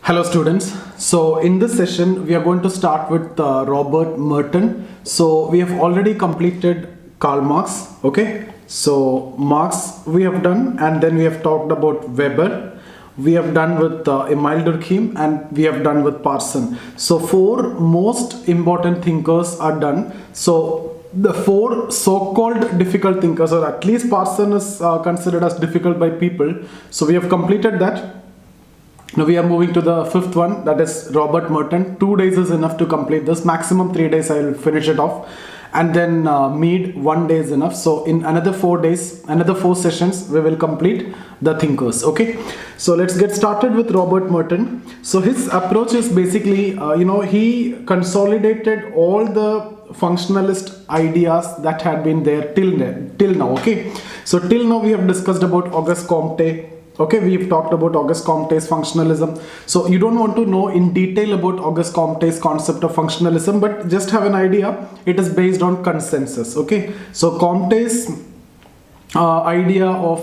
Hello students. So in this session we are going to start with Robert Merton. So we have already completed Karl Marx. Okay. So Marx we have done, and then we have talked about Weber. We have done with Emile Durkheim, and we have done with Parsons. So four most important thinkers are done. So the four so-called difficult thinkers, or at least Parsons is considered as difficult by people. So we have completed that. Now we are moving to the fifth one, that is Robert Merton. 2 days is enough to complete this. Maximum 3 days I will finish it off. And then Mead, 1 day is enough. So in another 4 days, another 4 sessions, we will complete the thinkers. Okay. So let's get started with Robert Merton. So his approach is basically, he consolidated all the functionalist ideas that had been there till now. Okay. So till now we have discussed about Auguste Comte. Okay, we've talked about Auguste Comte's functionalism. So you don't want to know in detail about Auguste Comte's concept of functionalism, but just have an idea. It is based on consensus. Okay, so Comte's idea of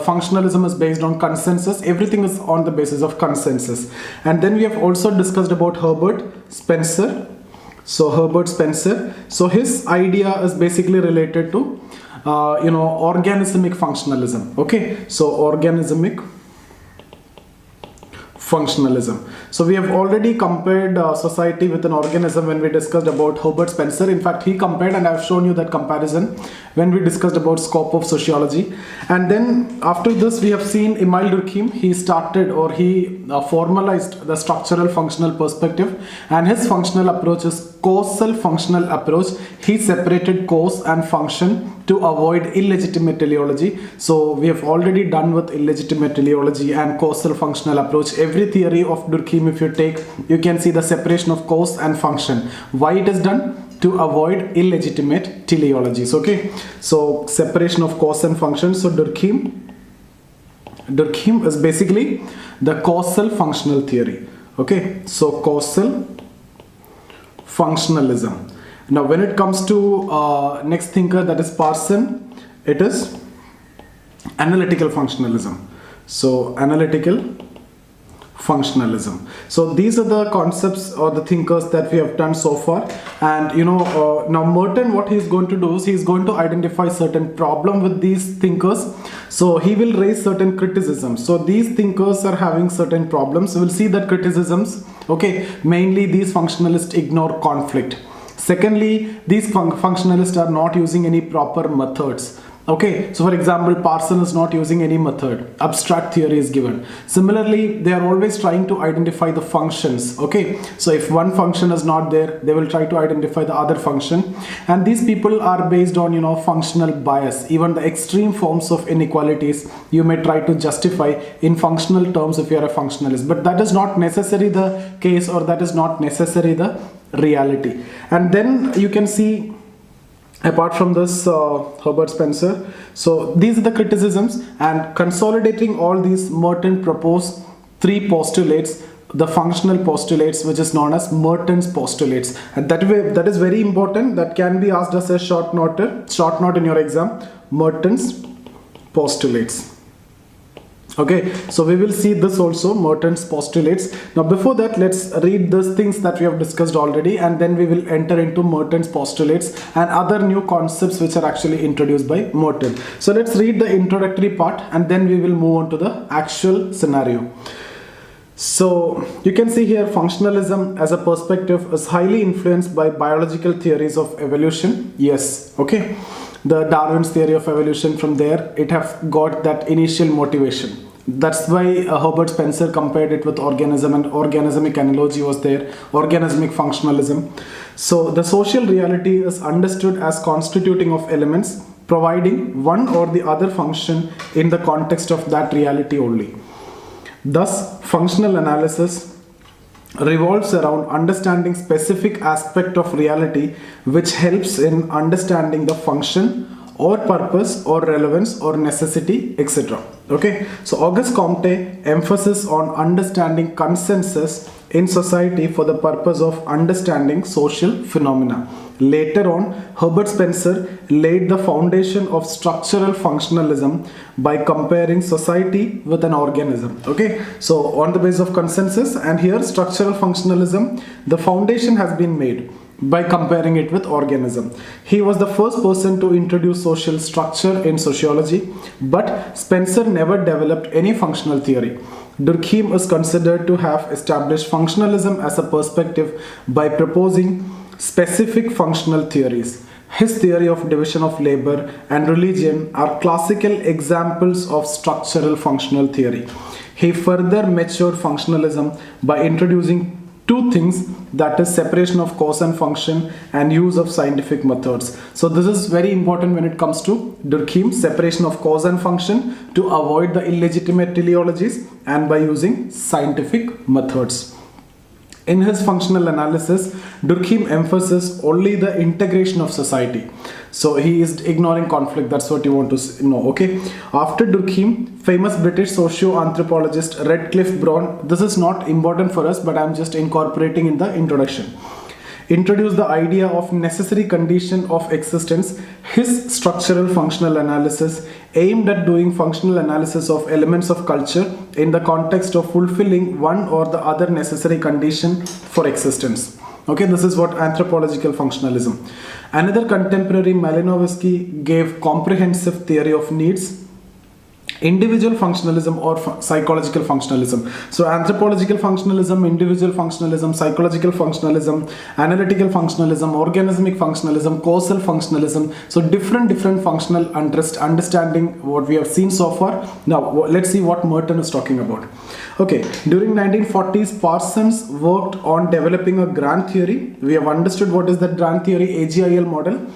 functionalism is based on consensus. Everything is on the basis of consensus. And then we have also discussed about Herbert Spencer. So Herbert Spencer. So his idea is basically related to organismic functionalism. Okay, so organismic functionalism. So we have already compared society with an organism when we discussed about Herbert Spencer. In fact, he compared, and I've shown you that comparison when we discussed about scope of sociology. And then after this we have seen Emile Durkheim. He started, or he formalized the structural functional perspective, and his functional approach is causal functional approach. He separated cause and function to avoid illegitimate teleology. So we have already done with illegitimate teleology and causal functional approach. Every theory of Durkheim, if you take, you can see the separation of cause and function. Why it is done? To avoid illegitimate teleologies. Okay, so separation of cause and function. So Durkheim is basically the causal functional theory. Okay, so causal functionalism. Now when it comes to next thinker, that is Parsons, it is analytical functionalism. So analytical functionalism. So these are the concepts or the thinkers that we have done so far. And now Merton, what he is going to do is he is going to identify certain problem with these thinkers. So he will raise certain criticisms. So these thinkers are having certain problems. So we'll see that criticisms. Okay, mainly these functionalists ignore conflict. Secondly, these functionalists are not using any proper methods. Okay, so for example, Parsons is not using any method. Abstract theory is given. Similarly, they are always trying to identify the functions. Okay, so if one function is not there, they will try to identify the other function. And these people are based on, functional bias. Even the extreme forms of inequalities, you may try to justify in functional terms if you are a functionalist. But that is not necessarily the case, or that is not necessarily the reality. And then you can see, apart from this, Herbert Spencer. So these are the criticisms, and consolidating all these, Merton proposed 3 postulates, the functional postulates, which is known as Merton's postulates. And that is very important. That can be asked as a short note in your exam. Merton's postulates. Okay, so we will see this also, Merton's postulates. Now before that, let's read these things that we have discussed already, and then we will enter into Merton's postulates and other new concepts which are actually introduced by Merton. So let's read the introductory part, and then we will move on to the actual scenario. So you can see here, functionalism as a perspective is highly influenced by biological theories of evolution. Yes, okay. The Darwin's theory of evolution, from there it have got that initial motivation. That's why Herbert Spencer compared it with organism, and organismic analogy was there, organismic functionalism. So the social reality is understood as constituting of elements providing one or the other function in the context of that reality only. Thus, functional analysis revolves around understanding specific aspect of reality, which helps in understanding the function or purpose or relevance or necessity, etc. Okay, so Auguste Comte emphasis on understanding consensus in society for the purpose of understanding social phenomena. Later on, Herbert Spencer laid the foundation of structural functionalism by comparing society with an organism. Okay, so on the basis of consensus, and here structural functionalism, the foundation has been made by comparing it with organism. He was the first person to introduce social structure in sociology, but Spencer never developed any functional theory. Durkheim is considered to have established functionalism as a perspective by proposing specific functional theories. His theory of division of labor and religion are classical examples of structural functional theory. He further matured functionalism by introducing two things, that is separation of cause and function and use of scientific methods. So this is very important when it comes to Durkheim, separation of cause and function to avoid the illegitimate teleologies and by using scientific methods. In his functional analysis, Durkheim emphasizes only the integration of society. So he is ignoring conflict, that's what you want to know, okay? After Durkheim, famous British socio-anthropologist Redcliffe Brown, this is not important for us, but I'm just incorporating in the introduction, introduced the idea of necessary condition of existence. His structural functional analysis aimed at doing functional analysis of elements of culture in the context of fulfilling one or the other necessary condition for existence. Okay, this is what anthropological functionalism. Another contemporary, Malinowski, gave comprehensive theory of needs, individual functionalism or psychological functionalism. So anthropological functionalism, individual functionalism, psychological functionalism, analytical functionalism, organismic functionalism, causal functionalism. So different functional understanding what we have seen so far. Now let's see what Merton is talking about. Okay, during 1940s, Parsons worked on developing a grand theory. We have understood what is that grand theory, AGIL model.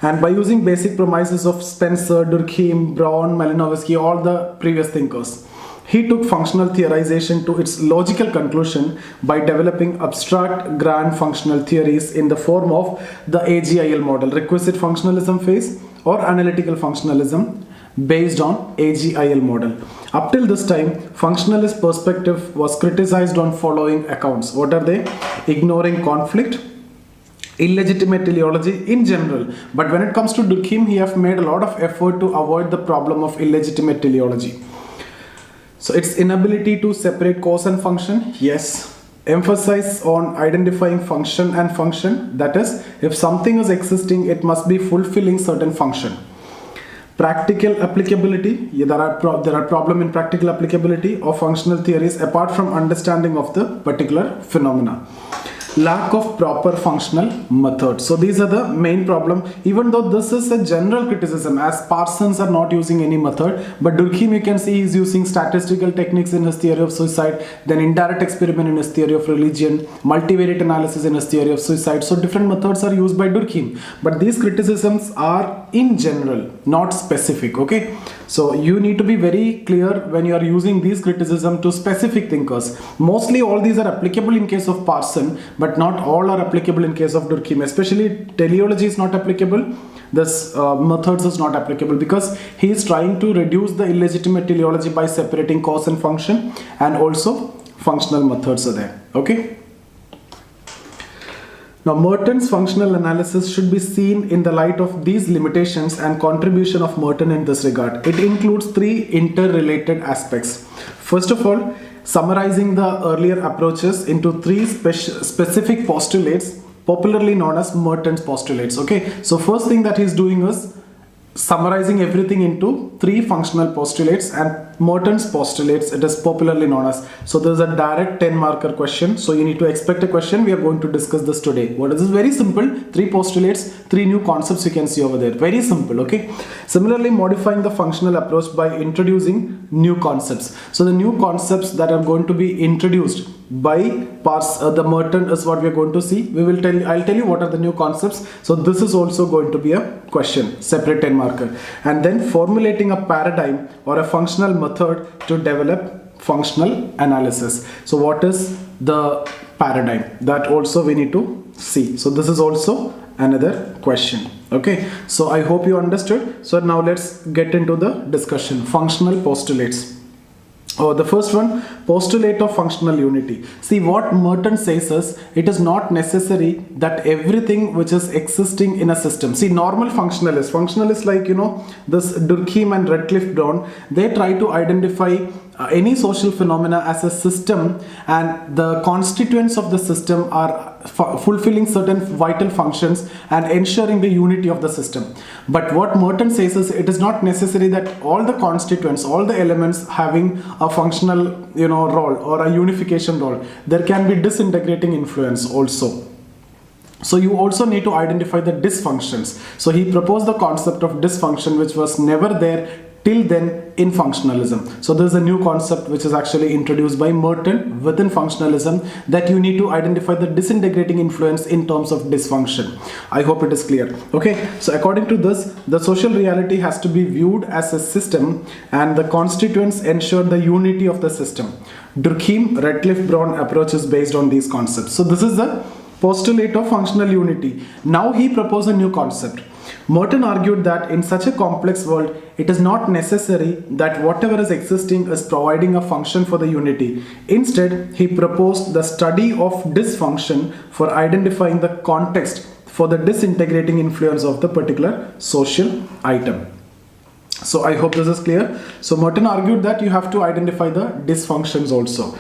And by using basic premises of Spencer, Durkheim, Brown, Malinowski, all the previous thinkers, he took functional theorization to its logical conclusion by developing abstract grand functional theories in the form of the AGIL model, requisite functionalism phase or analytical functionalism based on AGIL model. Up till this time, functionalist perspective was criticized on following accounts. What are they? Ignoring conflict, illegitimate teleology in general, but when it comes to Durkheim, he have made a lot of effort to avoid the problem of illegitimate teleology. So its inability to separate cause and function, yes. Emphasize on identifying function and function, that is, if something is existing, it must be fulfilling certain function. Practical applicability, there are problem in practical applicability of functional theories apart from understanding of the particular phenomena. Lack of proper functional method. So these are the main problem, even though this is a general criticism, as Parsons are not using any method, but Durkheim, you can see, he is using statistical techniques in his theory of suicide, then indirect experiment in his theory of religion, multivariate analysis in his theory of suicide. So different methods are used by Durkheim, but these criticisms are in general, not specific. Okay, so you need to be very clear when you are using these criticism to specific thinkers. Mostly all these are applicable in case of Parsons, but not all are applicable in case of Durkheim. Especially teleology is not applicable. This methods is not applicable because he is trying to reduce the illegitimate teleology by separating cause and function, and also functional methods are there. Okay. Now Merton's functional analysis should be seen in the light of these limitations and contribution of Merton in this regard. It includes three interrelated aspects. First of all, summarizing the earlier approaches into three specific postulates, popularly known as Merton's postulates. Okay, so first thing that he's doing is summarizing everything into three functional postulates, and Merton's postulates, it is popularly known as. So there's a direct 10 marker question, so you need to expect a question. We are going to discuss this today. What is this? Very simple, three postulates, three new concepts you can see over there. Very simple. Okay, similarly modifying the functional approach by introducing new concepts. So the new concepts that are going to be introduced by the Merton is what we are going to see. I'll tell you what are the new concepts. So this is also going to be a question, separate 10 marker, and then formulating a paradigm or a functional method to develop functional analysis. So what is the paradigm? That also we need to see. So this is also another question. Okay, so I hope you understood. So now let's get into the discussion. Functional postulates. The first one, Postulate of functional unity. See, what Merton says is, it is not necessary that everything which is existing in a system. See, normal functionalists like, this Durkheim and Brown, they try to identify any social phenomena as a system, and the constituents of the system are fulfilling certain vital functions and ensuring the unity of the system. But what Merton says is, it is not necessary that all the constituents, all the elements having a functional role or a unification role. There can be disintegrating influence also. So you also need to identify the dysfunctions. So he proposed the concept of dysfunction, which was never there till then in functionalism. So there's a new concept which is actually introduced by Merton within functionalism, that you need to identify the disintegrating influence in terms of dysfunction. I hope it is clear. Okay, so according to this, the social reality has to be viewed as a system, and the constituents ensure the unity of the system. Durkheim, Brown approach is based on these concepts. So this is the postulate of functional unity. Now he proposed a new concept. Merton argued that in such a complex world, it is not necessary that whatever is existing is providing a function for the unity. Instead, he proposed the study of dysfunction for identifying the context for the disintegrating influence of the particular social item. So I hope this is clear. So Merton argued that you have to identify the dysfunctions also.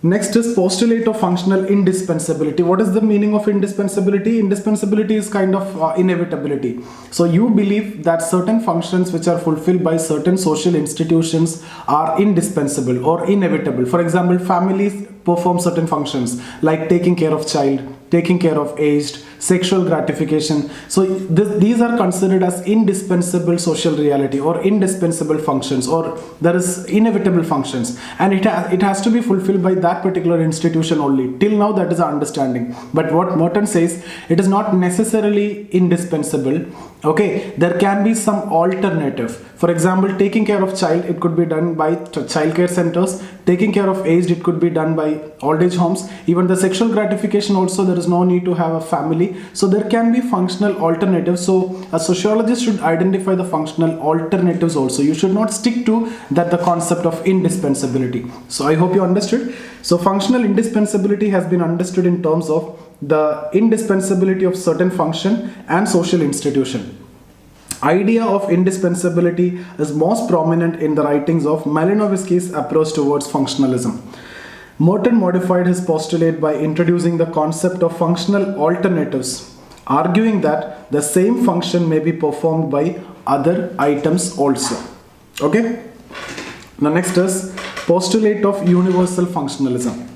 Next is postulate of functional indispensability. What is the meaning of indispensability? Indispensability is kind of inevitability. So you believe that certain functions which are fulfilled by certain social institutions are indispensable or inevitable. For example, families perform certain functions like taking care of child, taking care of aged, sexual gratification. So these are considered as indispensable social reality or indispensable functions, or there is inevitable functions, and it has to be fulfilled by that particular institution only. Till now, that is our understanding. But what Merton says, it is not necessarily indispensable. Okay, there can be some alternative. For example, taking care of child, it could be done by childcare centers. Taking care of aged, it could be done by old age homes. Even the sexual gratification also, there is no need to have a family. So there can be functional alternatives. So a sociologist should identify the functional alternatives also. You should not stick to the concept of indispensability. So I hope you understood. So functional indispensability has been understood in terms of the indispensability of certain function and social institution. Idea of indispensability is most prominent in the writings of Malinowski's approach towards functionalism. Merton modified his postulate by introducing the concept of functional alternatives, arguing that the same function may be performed by other items also. Okay? Now next is postulate of universal functionalism.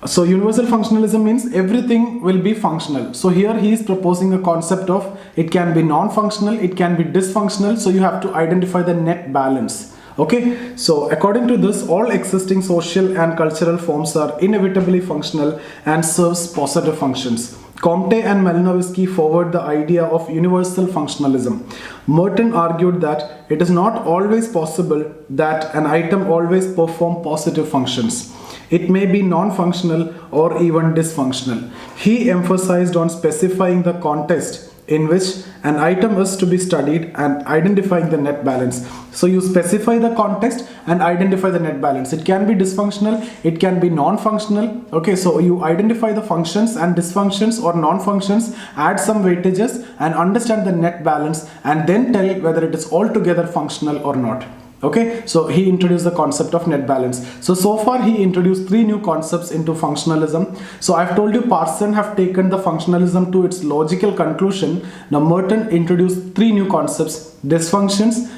So universal functionalism means everything will be functional. So here he is proposing a concept of it can be non-functional, it can be dysfunctional. So you have to identify the net balance. Okay, so according to this, all existing social and cultural forms are inevitably functional and serves positive functions. Comte and Malinowski forward the idea of universal functionalism. Merton argued that it is not always possible that an item always perform positive functions. It may be non-functional or even dysfunctional. He emphasized on specifying the context in which an item is to be studied and identifying the net balance. So you specify the context and identify the net balance. It can be dysfunctional, it can be non-functional. Okay, so you identify the functions and dysfunctions or non-functions, add some weightages and understand the net balance, and then tell whether it is altogether functional or not. Okay, so he introduced the concept of net balance. So far he introduced 3 new concepts into functionalism. So I've told you Parsons have taken the functionalism to its logical conclusion. Now Merton introduced 3 new concepts: dysfunctions,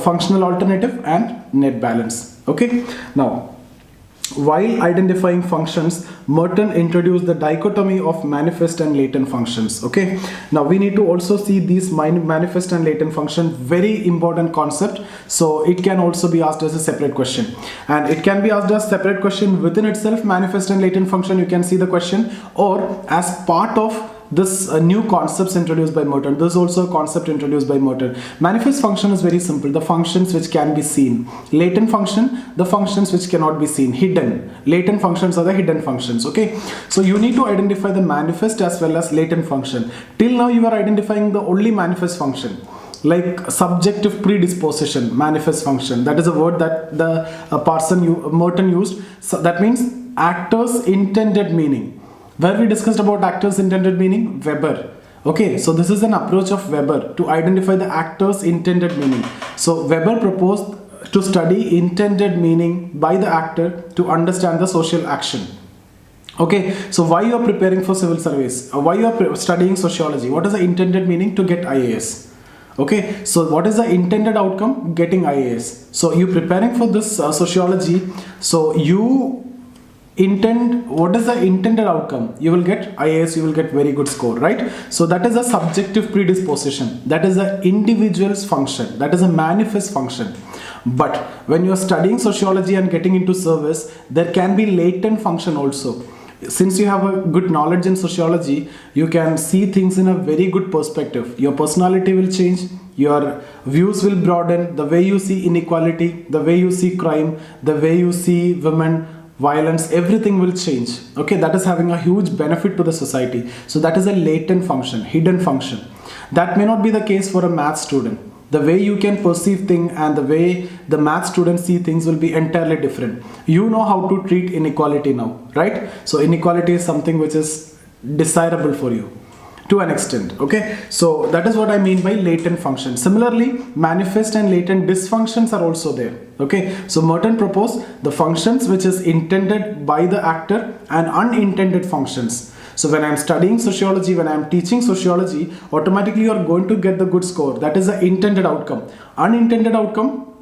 functional alternative, and net balance. Okay, now while identifying functions, Merton introduced the dichotomy of manifest and latent functions. Okay, now we need to also see these manifest and latent function, very important concept. So it can also be asked as a separate question, and it can be asked as separate question within itself, manifest and latent function. You can see the question, or as part of this new concepts introduced by Merton. This is also a concept introduced by Merton. Manifest function is very simple, the functions which can be seen. Latent function, the functions which cannot be seen, hidden. Latent functions are the hidden functions. Okay, so you need to identify the manifest as well as latent function. Till now you are identifying the only manifest function. like subjective predisposition, manifest function. That is a word that the Merton used. So that means actor's intended meaning. Where we discussed about actor's intended meaning, Weber. Okay, so this is an approach of Weber to identify the actor's intended meaning. So Weber proposed to study intended meaning by the actor to understand the social action. Okay, so why you are preparing for civil service? Why you are studying sociology? What is the intended meaning? To get IAS. Okay, so what is the intended outcome? Getting IAS. So you preparing for this sociology. So you intend, what is the intended outcome? You will get IAS, you will get very good score, right? So that is a subjective predisposition. That is the individual's function. That is a manifest function. But when you are studying sociology and getting into service, there can be latent function also. Since you have a good knowledge in sociology, you can see things in a very good perspective. Your personality will change, your views will broaden, the way you see inequality, the way you see crime, the way you see women, violence, everything will change. Okay, that is having a huge benefit to the society. So that is a latent function, hidden function. That may not be the case for a math student. The way you can perceive things and the way the math students see things will be entirely different. You know how to treat inequality now, right? So inequality is something which is desirable for you to an extent. Okay, so that is what I mean by latent function. Similarly, manifest and latent dysfunctions are also there. Okay, so Merton proposed the functions which is intended by the actor and unintended functions. So when I'm studying sociology, when I'm teaching sociology, automatically you are going to get the good score. That is the intended outcome. Unintended outcome,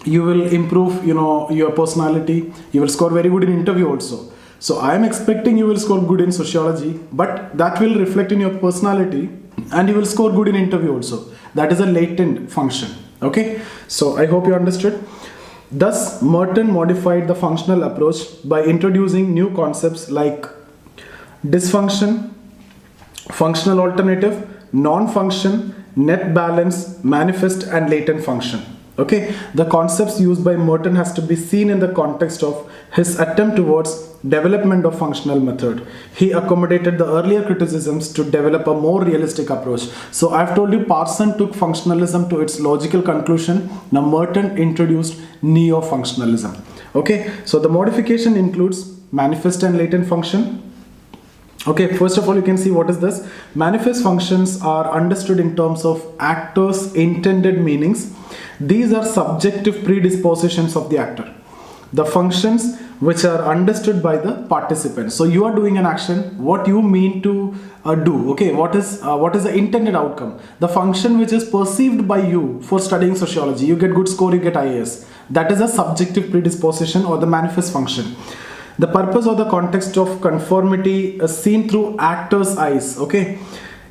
you will improve, your personality. You will score very good in interview also. So I am expecting you will score good in sociology, but that will reflect in your personality and you will score good in interview also. That is a latent function. Okay, so I hope you understood. Thus, Merton modified the functional approach by introducing new concepts like dysfunction, functional alternative, non-function, net balance, manifest and latent function. Okay, the concepts used by Merton has to be seen in the context of his attempt towards development of functional method. He accommodated the earlier criticisms to develop a more realistic approach. So I've told you Parsons took functionalism to its logical conclusion. Now Merton introduced neo-functionalism. Okay, so the modification includes manifest and latent function. Okay, first of all, you can see what is this. Manifest functions are understood in terms of actors' intended meanings. These are subjective predispositions of the actor. The functions which are understood by the participants. So you are doing an action, what you mean to do. Okay, what is the intended outcome? The function which is perceived by you for studying sociology. You get good score, you get IAS. That is a subjective predisposition or the manifest function. The purpose or the context of conformity is seen through actor's eyes. Okay,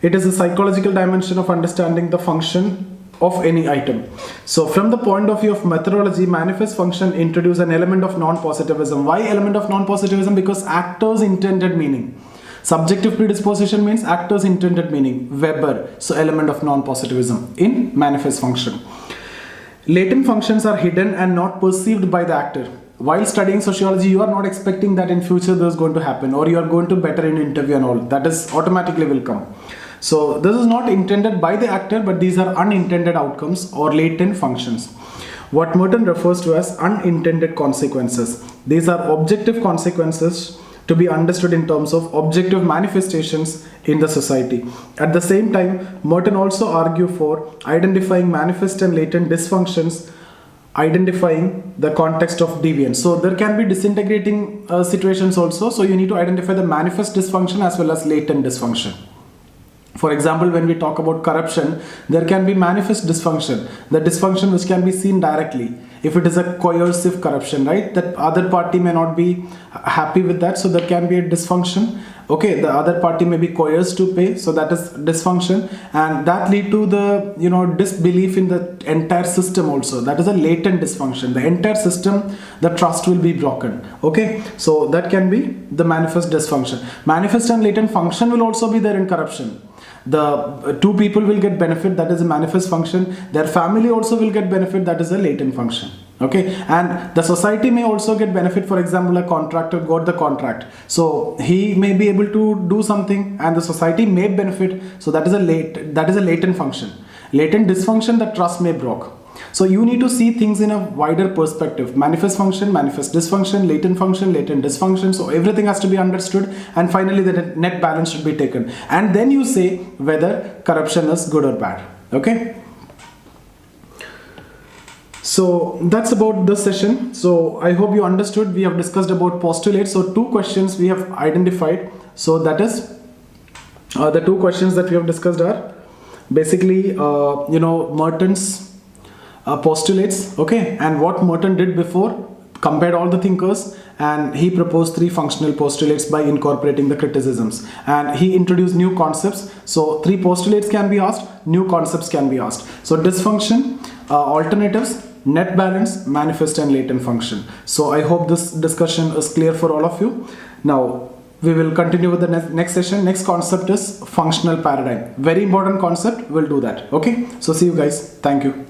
it is a psychological dimension of understanding the function of any item. So from the point of view of methodology, manifest function introduce an element of non-positivism. Why element of non-positivism? Because actor's intended meaning. Subjective predisposition means actor's intended meaning. Weber. So element of non-positivism in manifest function. Latent functions are hidden and not perceived by the actor. While studying sociology, you are not expecting that in future this is going to happen or you are going to better in interview and all. That is automatically will come. So this is not intended by the actor, but these are unintended outcomes or latent functions. What Merton refers to as unintended consequences. These are objective consequences to be understood in terms of objective manifestations in the society. At the same time, Merton also argued for identifying manifest and latent dysfunctions, identifying the context of deviance. So there can be disintegrating situations also. So you need to identify the manifest dysfunction as well as latent dysfunction. For example, when we talk about corruption, there can be manifest dysfunction, the dysfunction which can be seen directly. If it is a coercive corruption, right, that other party may not be happy with that, so there can be a dysfunction. Okay, the other party may be coerced to pay, so that is dysfunction, and that lead to the disbelief in the entire system also. That is a latent dysfunction. The entire system, the trust will be broken. Okay, so that can be the manifest dysfunction. Manifest and latent function will also be there in corruption. The two people will get benefit, that is a manifest function. Their family also will get benefit, that is a latent function. Okay, and the society may also get benefit. For example, a contractor got the contract, so he may be able to do something and the society may benefit, so that is a latent function. Latent dysfunction, that trust may broke. So you need to see things in a wider perspective. Manifest function, manifest dysfunction, latent dysfunction. So everything has to be understood, and finally the net balance should be taken. And then you say whether corruption is good or bad. Okay. So that's about this session. So I hope you understood. We have discussed about postulates. So 2 questions we have identified. So that is the 2 questions that we have discussed are basically Merton's postulates, okay, and what Merton did before, compared all the thinkers, and he proposed 3 functional postulates by incorporating the criticisms, and he introduced new concepts. So 3 postulates can be asked, new concepts can be asked. So dysfunction, alternatives, net balance, manifest and latent function. So I hope this discussion is clear for all of you. Now we will continue with the next session. Next concept is functional paradigm. Very important concept. We'll do that. Okay. So see you guys. Thank you.